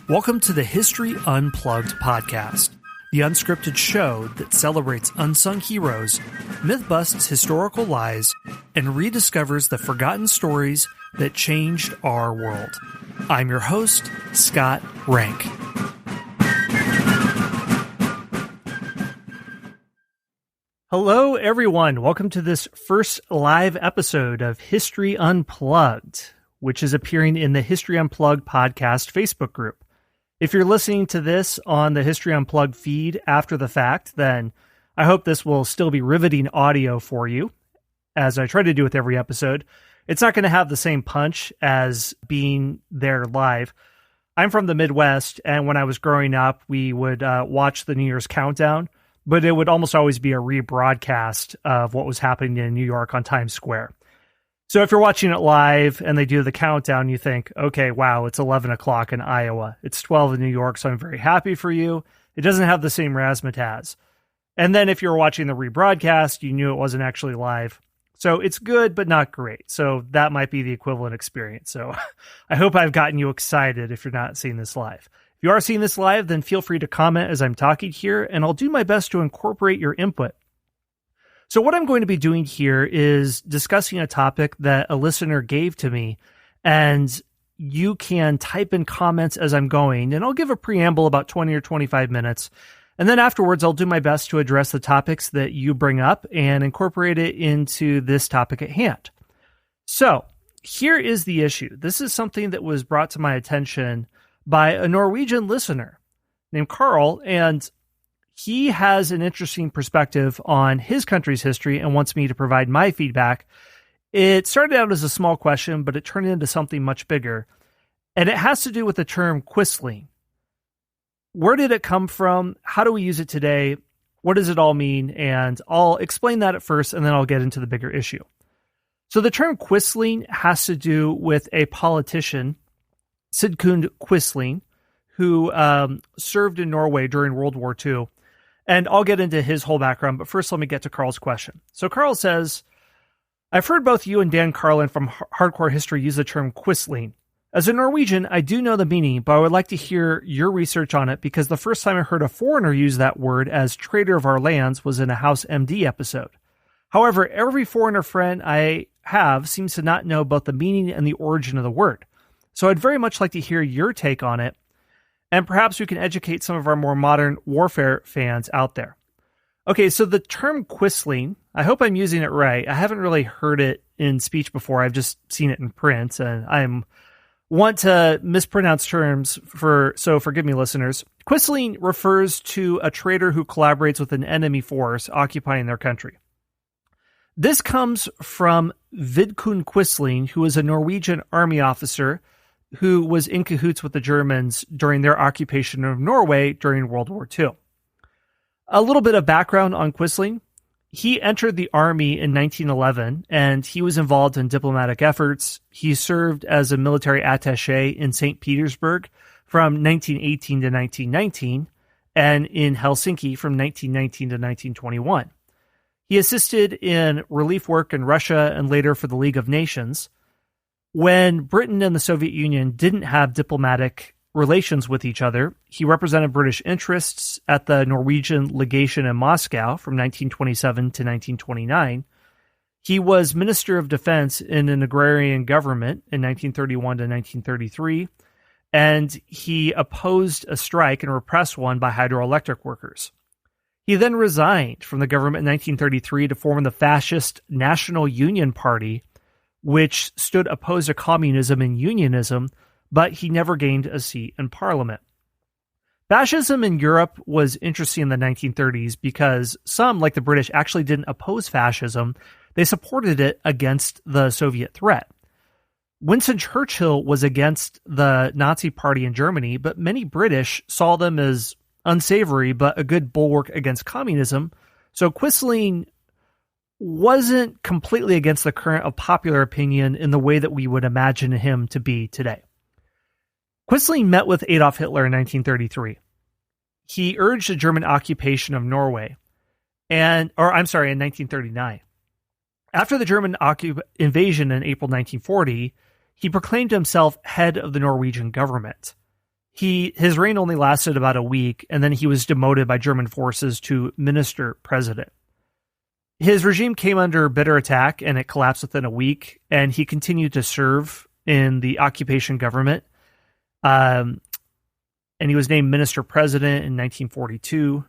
Welcome to the History Unplugged podcast, the unscripted show that celebrates unsung heroes, myth-busts historical lies, and rediscovers the forgotten stories that changed our world. I'm your host, Scott Rank. Hello, everyone. Welcome to this first live episode of History Unplugged, which is appearing in the History Unplugged podcast Facebook group. If you're listening to this on the History Unplugged feed after the fact, then I hope this will still be riveting audio for you, as I try to do with every episode. It's not going to have the same punch as being there live. I'm from the Midwest, and when I was growing up, we would watch the New Year's countdown, but it would almost always be a rebroadcast of what was happening in New York on Times Square. So if you're watching it live and they do the countdown, you think, okay, wow, it's 11 o'clock in Iowa. It's 12 in New York, so I'm very happy for you. It doesn't have the same razzmatazz. And then if you're watching the rebroadcast, you knew it wasn't actually live. So it's good, but not great. So that might be the equivalent experience. So I hope I've gotten you excited if you're not seeing this live. If you are seeing this live, then feel free to comment as I'm talking here, and I'll do my best to incorporate your input. So what I'm going to be doing here is discussing a topic that a listener gave to me, and you can type in comments as I'm going, and I'll give a preamble about 20 or 25 minutes, and then afterwards I'll do my best to address the topics that you bring up and incorporate it into this topic at hand. So here is the issue. This is something that was brought to my attention by a Norwegian listener named Carl, and he has an interesting perspective on his country's history and wants me to provide my feedback. It started out as a small question, but it turned into something much bigger. And it has to do with the term Quisling. Where did it come from? How do we use it today? What does it all mean? And I'll explain that at first, and then I'll get into the bigger issue. So the term Quisling has to do with a politician, Vidkun Quisling, who served in Norway during World War II. And I'll get into his whole background, but first let me get to Carl's question. So Carl says, I've heard both you and Dan Carlin from Hardcore History use the term Quisling. As a Norwegian, I do know the meaning, but I would like to hear your research on it because the first time I heard a foreigner use that word as traitor of our lands was in a House MD episode. However, every foreigner friend I have seems to not know both the meaning and the origin of the word. So I'd very much like to hear your take on it, and perhaps we can educate some of our more modern warfare fans out there. Okay, so the term Quisling, I hope I'm using it right. I haven't really heard it in speech before. I've just seen it in print, and I want to mispronounce terms, so forgive me, listeners. Quisling refers to a traitor who collaborates with an enemy force occupying their country. This comes from Vidkun Quisling, who is a Norwegian army officer who was in cahoots with the Germans during their occupation of Norway during World War II. A little bit of background on Quisling. He entered the army in 1911, and he was involved in diplomatic efforts. He served as a military attaché in St. Petersburg from 1918 to 1919, and in Helsinki from 1919 to 1921. He assisted in relief work in Russia and later for the League of Nations. When Britain and the Soviet Union didn't have diplomatic relations with each other, he represented British interests at the Norwegian legation in Moscow from 1927 to 1929. He was Minister of Defense in an agrarian government in 1931 to 1933, and he opposed a strike and repressed one by hydroelectric workers. He then resigned from the government in 1933 to form the fascist National Union Party, which stood opposed to communism and unionism, but he never gained a seat in parliament. Fascism in Europe was interesting in the 1930s because some, like the British, actually didn't oppose fascism. They supported it against the Soviet threat. Winston Churchill was against the Nazi Party in Germany, but many British saw them as unsavory but a good bulwark against communism. So Quisling wasn't completely against the current of popular opinion in the way that we would imagine him to be today. Quisling met with Adolf Hitler in 1933. He urged the German occupation of Norway, in 1939. After the German invasion in April 1940, he proclaimed himself head of the Norwegian government. His reign only lasted about a week, and then he was demoted by German forces to minister president. His regime came under bitter attack, and it collapsed within a week, and he continued to serve in the occupation government. And he was named minister president in 1942.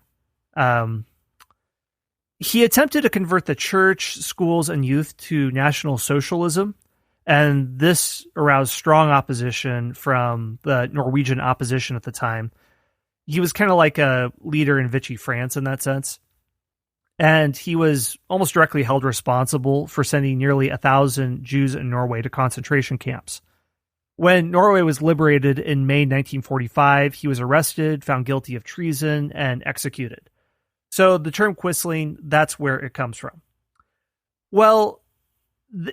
He attempted to convert the church, schools, and youth to National Socialism, and this aroused strong opposition from the Norwegian opposition at the time. He was kind of like a leader in Vichy France in that sense. And he was almost directly held responsible for sending nearly 1,000 Jews in Norway to concentration camps. When Norway was liberated in May 1945, he was arrested, found guilty of treason, and executed. So the term Quisling, that's where it comes from. Well,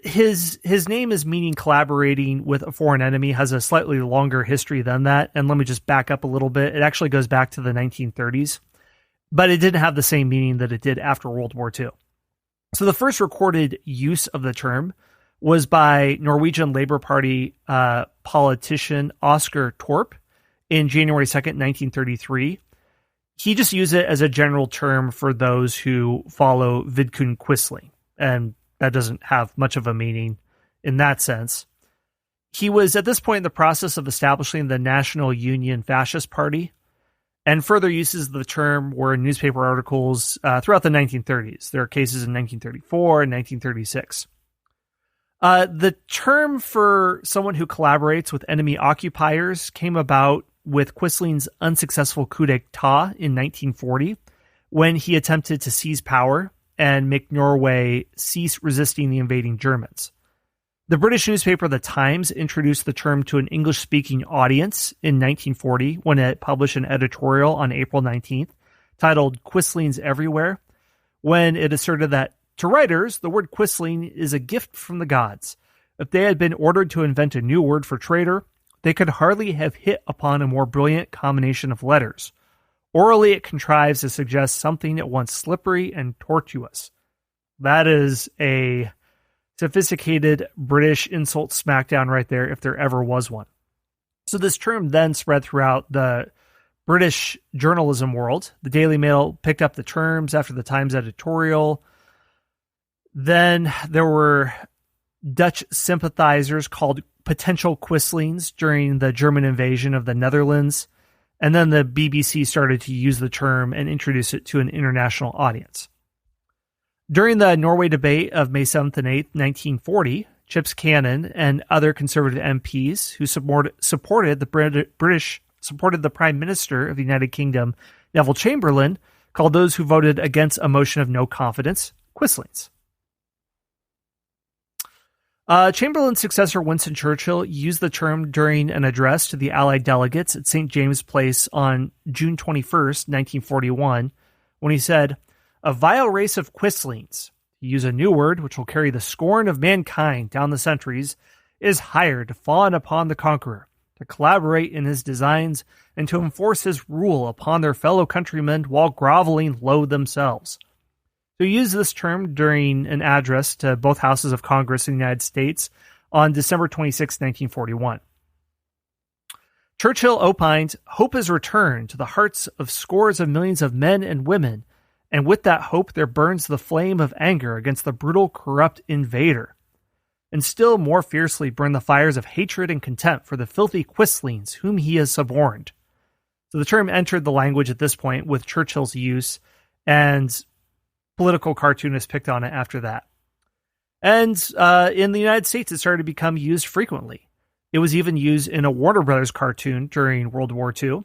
his name is meaning collaborating with a foreign enemy, has a slightly longer history than that. And let me just back up a little bit. It actually goes back to the 1930s, but it didn't have the same meaning that it did after World War II. So the first recorded use of the term was by Norwegian Labour Party politician Oscar Torp in January 2nd, 1933. He just used it as a general term for those who follow Vidkun Quisling, and that doesn't have much of a meaning in that sense. He was at this point in the process of establishing the National Union Fascist Party, and further uses of the term were in newspaper articles throughout the 1930s. There are cases in 1934 and 1936. The term for someone who collaborates with enemy occupiers came about with Quisling's unsuccessful coup d'etat in 1940, when he attempted to seize power and make Norway cease resisting the invading Germans. The British newspaper The Times introduced the term to an English-speaking audience in 1940 when it published an editorial on April 19th titled Quislings Everywhere, when it asserted that, to writers, the word Quisling is a gift from the gods. If they had been ordered to invent a new word for traitor, they could hardly have hit upon a more brilliant combination of letters. Orally, it contrives to suggest something at once slippery and tortuous. That is a sophisticated British insult smackdown right there, if there ever was one. So this term then spread throughout the British journalism world. The Daily Mail picked up the terms after the Times editorial. Then there were Dutch sympathizers called potential Quislings during the German invasion of the Netherlands. And then the BBC started to use the term and introduce it to an international audience. During the Norway debate of May 7th and 8th, 1940, Chips Cannon and other conservative MPs who supported the Prime Minister of the United Kingdom, Neville Chamberlain, called those who voted against a motion of no confidence Quislings. Chamberlain's successor, Winston Churchill, used the term during an address to the Allied delegates at St. James' Place on June 21st, 1941, when he said, "A vile race of Quislings, to use a new word which will carry the scorn of mankind down the centuries, is hired to fawn upon the conqueror, to collaborate in his designs, and to enforce his rule upon their fellow countrymen while groveling low themselves." So he used this term during an address to both houses of Congress in the United States on December 26, 1941. Churchill opined, "Hope has returned to the hearts of scores of millions of men and women, and with that hope there burns the flame of anger against the brutal, corrupt invader. And still more fiercely burn the fires of hatred and contempt for the filthy Quislings whom he has suborned." So the term entered the language at this point with Churchill's use, and political cartoonists picked on it after that. And in the United States, it started to become used frequently. It was even used in a Warner Brothers cartoon during World War II.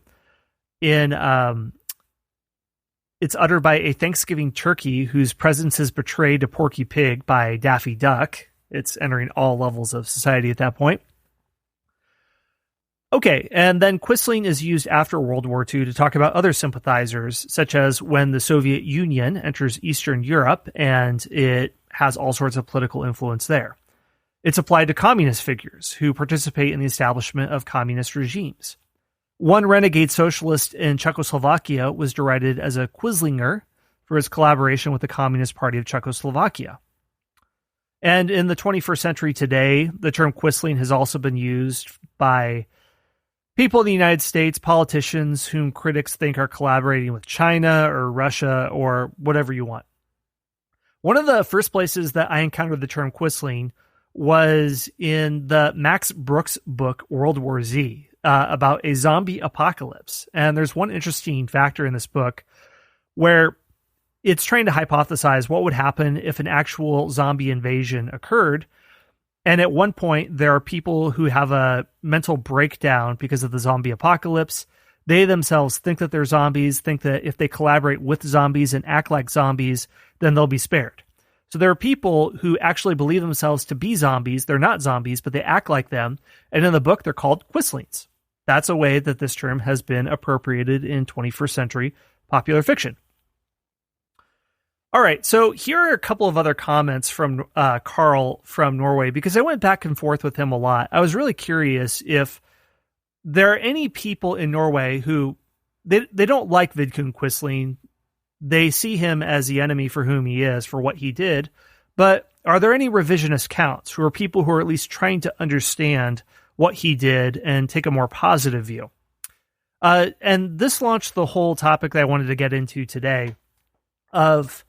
It's uttered by a Thanksgiving turkey whose presence is betrayed to Porky Pig by Daffy Duck. It's entering all levels of society at that point. Okay, and then Quisling is used after World War II to talk about other sympathizers, such as when the Soviet Union enters Eastern Europe and it has all sorts of political influence there. It's applied to communist figures who participate in the establishment of communist regimes. One renegade socialist in Czechoslovakia was derided as a Quislinger for his collaboration with the Communist Party of Czechoslovakia. And in the 21st century today, the term Quisling has also been used by people in the United States, politicians whom critics think are collaborating with China or Russia or whatever you want. One of the first places that I encountered the term Quisling was in the Max Brooks book, World War Z, about a zombie apocalypse. And there's one interesting factor in this book where it's trying to hypothesize what would happen if an actual zombie invasion occurred. And at one point, there are people who have a mental breakdown because of the zombie apocalypse. They themselves think that they're zombies, think that if they collaborate with zombies and act like zombies, then they'll be spared. So there are people who actually believe themselves to be zombies. They're not zombies, but they act like them. And in the book, they're called Quislings. That's a way that this term has been appropriated in 21st century popular fiction. All right, so here are a couple of other comments from Carl from Norway, because I went back and forth with him a lot. I was really curious if there are any people in Norway who, they don't like Vidkun Quisling. They see him as the enemy for whom he is, for what he did. But are there any revisionist counts who are people who are at least trying to understand what he did and take a more positive view? And this launched the whole topic that I wanted to get into today of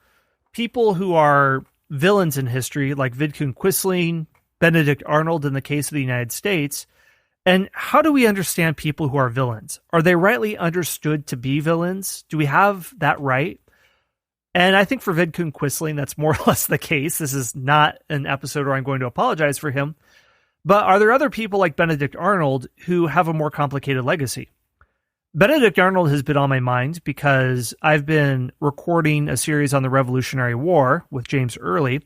people who are villains in history, like Vidkun Quisling, Benedict Arnold in the case of the United States. And how do we understand people who are villains? Are they rightly understood to be villains? Do we have that right? And I think for Vidkun Quisling, that's more or less the case. This is not an episode where I'm going to apologize for him. But are there other people like Benedict Arnold who have a more complicated legacy? Benedict Arnold has been on my mind because I've been recording a series on the Revolutionary War with James Early.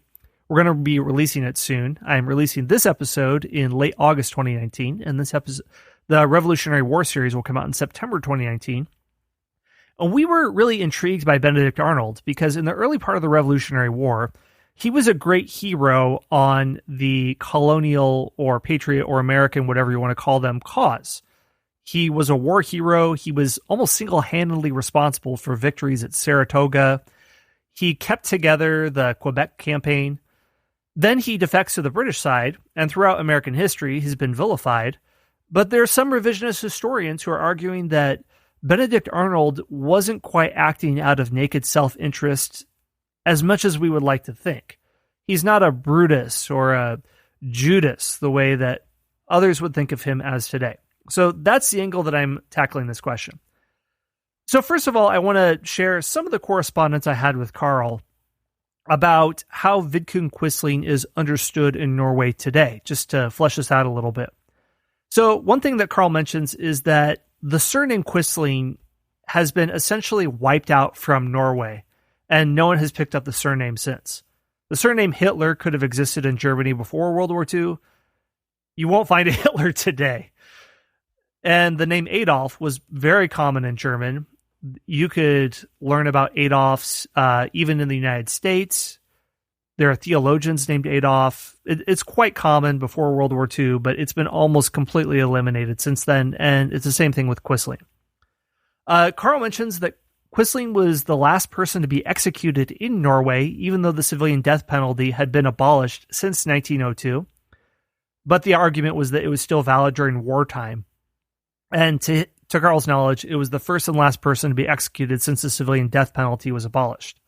We're going to be releasing it soon. I'm releasing this episode in late August 2019, and this episode, the Revolutionary War series, will come out in September 2019. And we were really intrigued by Benedict Arnold because in the early part of the Revolutionary War, he was a great hero on the colonial or patriot or American, whatever you want to call them, cause. He was a war hero. He was almost single-handedly responsible for victories at Saratoga. He kept together the Quebec campaign. Then he defects to the British side, and throughout American history, he's been vilified. But there are some revisionist historians who are arguing that Benedict Arnold wasn't quite acting out of naked self-interest as much as we would like to think. He's not a Brutus or a Judas the way that others would think of him as today. So that's the angle that I'm tackling this question. So first of all, I want to share some of the correspondence I had with Carl about how Vidkun Quisling is understood in Norway today, just to flesh this out a little bit. So one thing that Carl mentions is that the surname Quisling has been essentially wiped out from Norway, and no one has picked up the surname since. The surname Hitler could have existed in Germany before World War II. You won't find a Hitler today. And the name Adolf was very common in German. You could learn about Adolfs even in the United States. There are theologians named Adolf. It's quite common before World War II, but it's been almost completely eliminated since then, and it's the same thing with Quisling. Carl mentions that Quisling was the last person to be executed in Norway, even though the civilian death penalty had been abolished since 1902. But the argument was that it was still valid during wartime. And to Carl's knowledge, it was the first and last person to be executed since the civilian death penalty was abolished.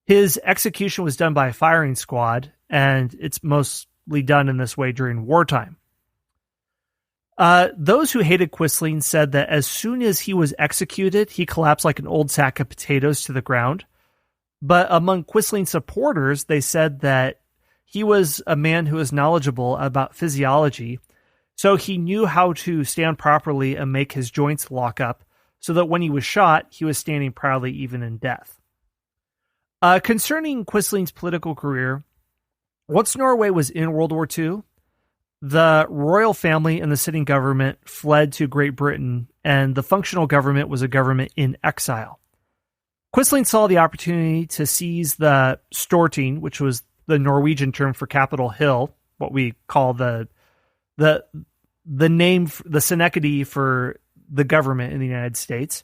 His execution was done by a firing squad, and it's mostly done in this way during wartime. Those who hated Quisling said that as soon as he was executed, he collapsed like an old sack of potatoes to the ground. But among Quisling's supporters, they said that he was a man who was knowledgeable about physiology, so he knew how to stand properly and make his joints lock up, so that when he was shot, he was standing proudly even in death. Concerning Quisling's political career, once Norway was in World War II, the royal family and the sitting government fled to Great Britain, and the functional government was a government in exile. Quisling saw the opportunity to seize the Storting, which was the Norwegian term for Capitol Hill, what we call the name, the Senecity for the government in the United States.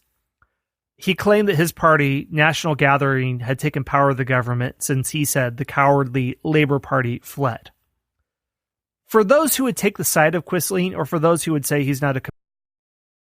He claimed that his party, National Gathering, had taken power of the government since he said the cowardly Labour Party fled. For those who would take the side of Quisling, or for those who would say he's not a